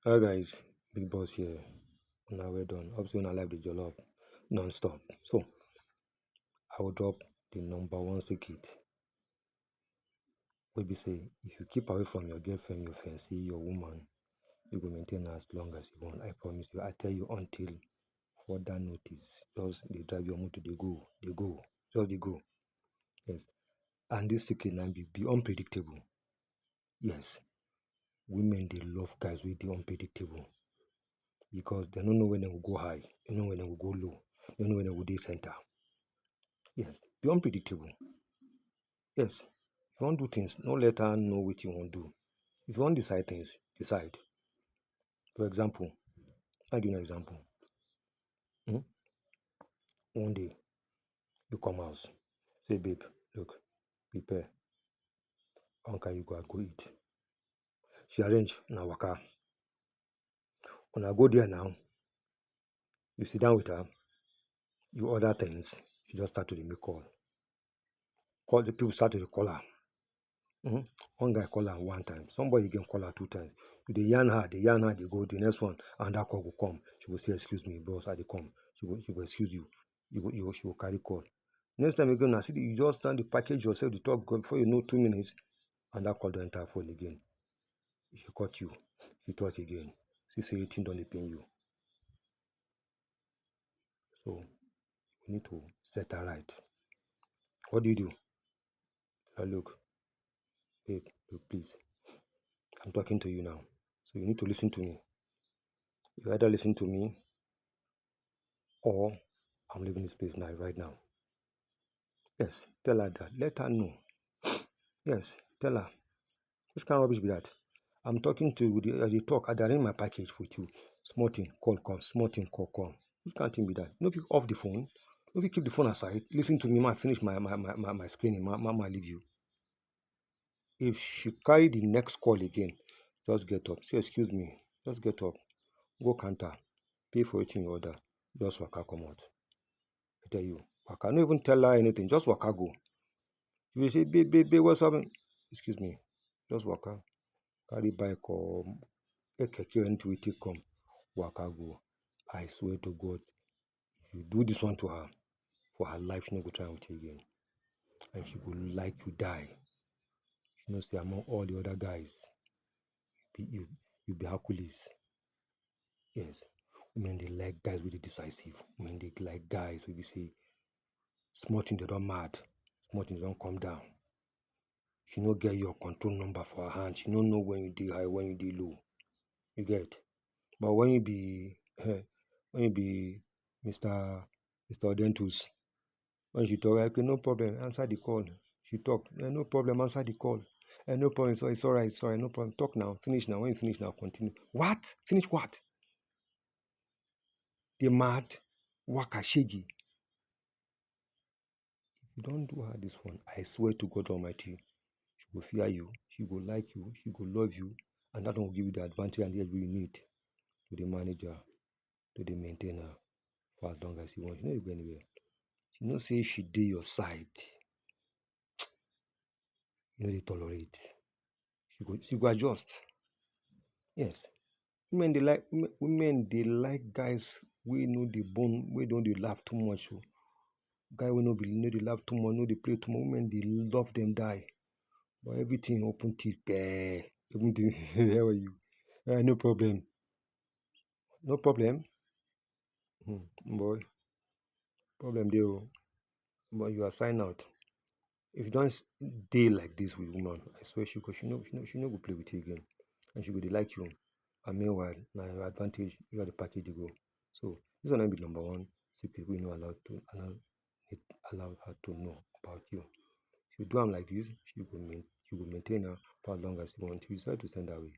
Hi guys, Big Boss here. Now we're done. Obviously, I live the jollof non-stop. So I will drop the number one secret. Wey be say if you keep away from your girlfriend, your fiancé, your woman, you will maintain her as long as you want. I promise you. I tell you until further notice. Just they drive your motor, they go, just they go. Yes. And this secret now be unpredictable. Yes. Women they love guys with the unpredictable because they don't know when they will go high, they know when they will go low, they know when they will dey center. Yes, be unpredictable. Yes, if you wan do things, no let her know what you wan do. If you wan decide things, decide. For example, I give you an example. um One day you come house, say babe, look, prepare, I wan carry you go out go eat. She arrange una waka, una go there now, you sit down with her, you order things, she just start to dey make call. Call the people start to dey call her. One guy call her one time, somebody again call her two times. You dey yarn her, dey go. The next one, and that call go come. She go say, "Excuse me, bros, I dey come." She go excuse you. She go carry call. Next time again, na see you just stand, dey package yourself, dey talk. Before you know, 2 minutes, and that call don enter phone again. She cut you. She talk again. See say thing don dey pain you. So you need to set her right. What do you do? Tell her, look, babe, look, please, I'm talking to you now. So you need to listen to me. You either listen to me or I'm leaving this place now, right now. Yes, tell her that. Let her know. Yes, tell her. Which kind of rubbish be that? I'm talking to you, they talk, I dey arrange my package with you. Small thing, call, come. Small thing, call, come. Which kind of thing be that? No, if you off the phone, no, if you keep the phone aside, listen to me, man, finish my screening, man, leave you. If she carry the next call again, just get up. Say, excuse me, just get up. Go counter, pay for it in your order. Just waka come out. I tell you, waka. No even tell her anything. Just waka go. If you say, babe, what's up? Excuse me. Just waka. Carry bike or keke or anything we take come. Waka go. I swear to God, if you do this one to her, for her life, she no go try with you again. And she go like you die. She know say among all the other guys, you be Hercules. Yes. Women they like guys with the decisive. Women they like guys who be say small thing they don't mad. Small thing they don't come down. She no get your control number for her hand. She no know when you dey high, when you dey low. You get. But when you be when you be Mr. Odentus, when she talk, okay, no problem, answer the call. She talk, no problem, answer the call. No problem, so it's alright, sorry, no problem. Talk now, finish now. When you finish now, continue. What? Finish what? They mad, waka shaggy. You don't do her this one. I swear to God Almighty, she will fear you, she will like you, she will love you, and that one will give you the advantage and the edge you need to the manager, to the maintainer for as long as you want. You know you go anywhere. You know say she dey your side, you know they tolerate. She go adjust. Yes. Women they like guys we know the bone, we don't they laugh too much. So guy we know they laugh too much, know they play too much. Women they love them die. But everything open teeth, everything. How are you? No problem. No problem. Boy, problem there. But you are sign out. If you don't dey like this with woman, I swear she no go play with you again. And she go dey like you. And meanwhile, now your advantage, you are the package you go. So this one will be number one secret we not allow her to know about you. If you do am like this, she will maintain her for as long as you want. You decide to send her away.